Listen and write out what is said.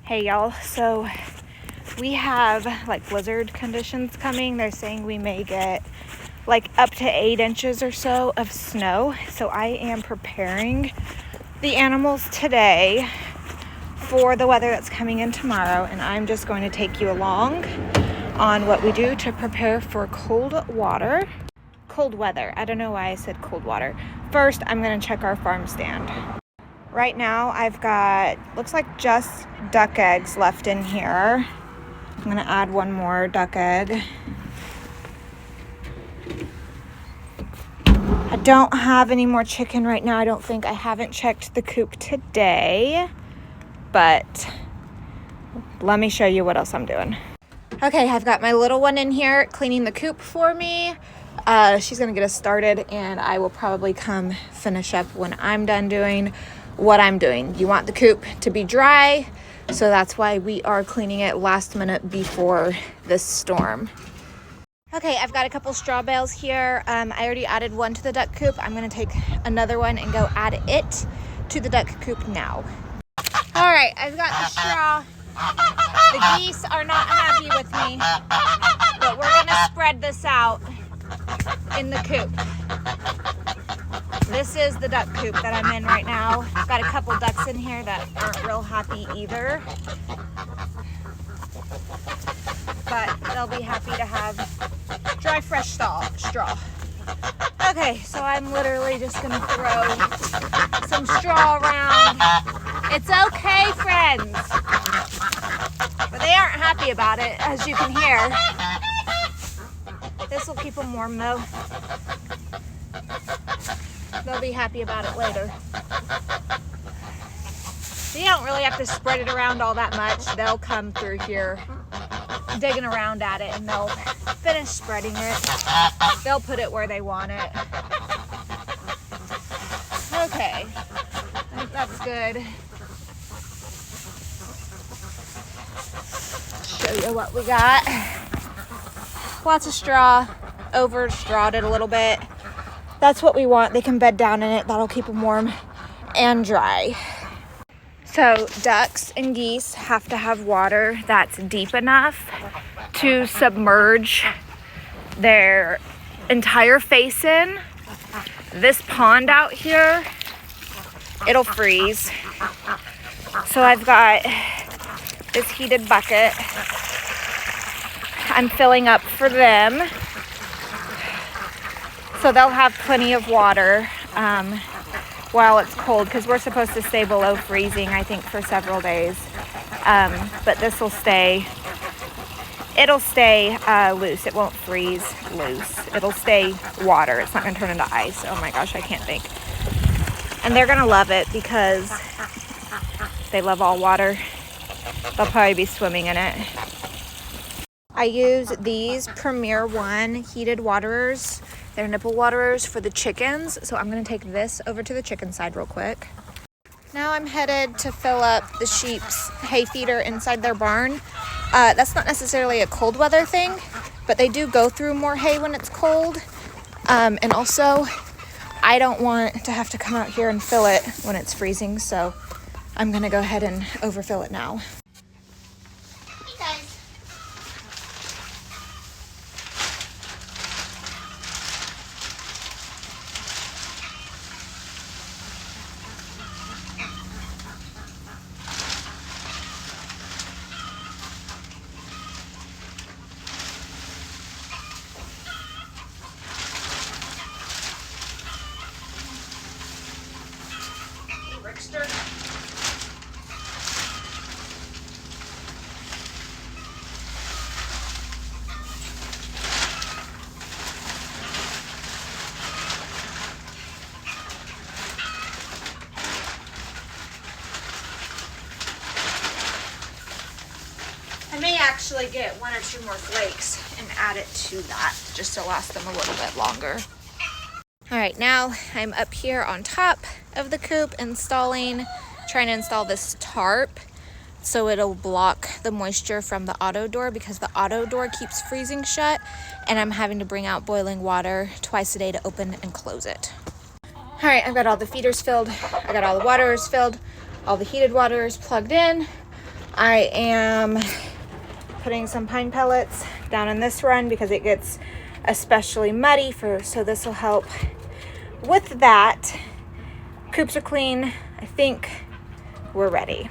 Hey y'all, so we have like blizzard conditions coming. They're saying we may get like up to 8 inches or so of snow. So I am preparing the animals today for the weather that's coming in tomorrow, and I'm just going to take you along on what we do to prepare for cold weather. I don't know why I said cold water. First, I'm going to check our farm stand. Right now, I've got, looks like just duck eggs left in here. I'm going to add one more duck egg. I don't have any more chicken right now. I don't think. I haven't checked the coop today, but let me show you what else I'm doing. Okay, I've got my little one in here cleaning the coop for me. She's going to get us started, and I will probably come finish up when I'm done doing what I'm doing. You want the coop to be dry, so that's why we are cleaning it last minute before this storm. Okay, I've got a couple straw bales here. I already added one to the duck coop. I'm going to take another one and go add it to the duck coop now. All right, I've got the straw. The geese are not happy with me, but we're going to spread this out in the coop. This is the duck coop that I'm in right now. I've got a couple ducks in here that aren't real happy either, but they'll be happy to have dry, fresh straw. Okay, so I'm literally just gonna throw some straw around. It's okay, friends. But they aren't happy about it, as you can hear. This will keep them warm though. They'll be happy about it later. So you don't really have to spread it around all that much. They'll come through here digging around at it, and they'll finish spreading it. They'll put it where they want it. Okay, I think that's good. Show you what we got. Lots of straw, over strawed it a little bit. That's what we want. They can bed down in it. That'll keep them warm and dry. So ducks and geese have to have water that's deep enough to submerge their entire face in. This pond out here, it'll freeze. So I've got this heated bucket. I'm filling up for them, so they'll have plenty of water while it's cold, because we're supposed to stay below freezing, I think, for several days. But this will stay, it'll stay loose. It won't freeze loose. It'll stay water. It's not going to turn into ice. Oh my gosh, I can't think. And they're going to love it because they love all water. They'll probably be swimming in it. I use these Premier One heated waterers. They're nipple waterers for the chickens. So I'm going to take this over to the chicken side real quick. Now I'm headed to fill up the sheep's hay feeder inside their barn. That's not necessarily a cold weather thing, but they do go through more hay when it's cold. And also, I don't want to have to come out here and fill it when it's freezing. So I'm going to go ahead and overfill it now. I may actually get 1 or 2 more flakes and add it to that, just to last them a little bit longer. All right, now I'm up here on top of the coop trying to install this tarp so it'll block the moisture from the auto door, because the auto door keeps freezing shut, and I'm having to bring out boiling water twice a day to open and close it. All right, I've got all the feeders filled. I got all the waterers filled. All the heated water is plugged in. I am putting some pine pellets down in this run because it gets especially muddy, so this will help with that. Coops are clean. I think we're ready.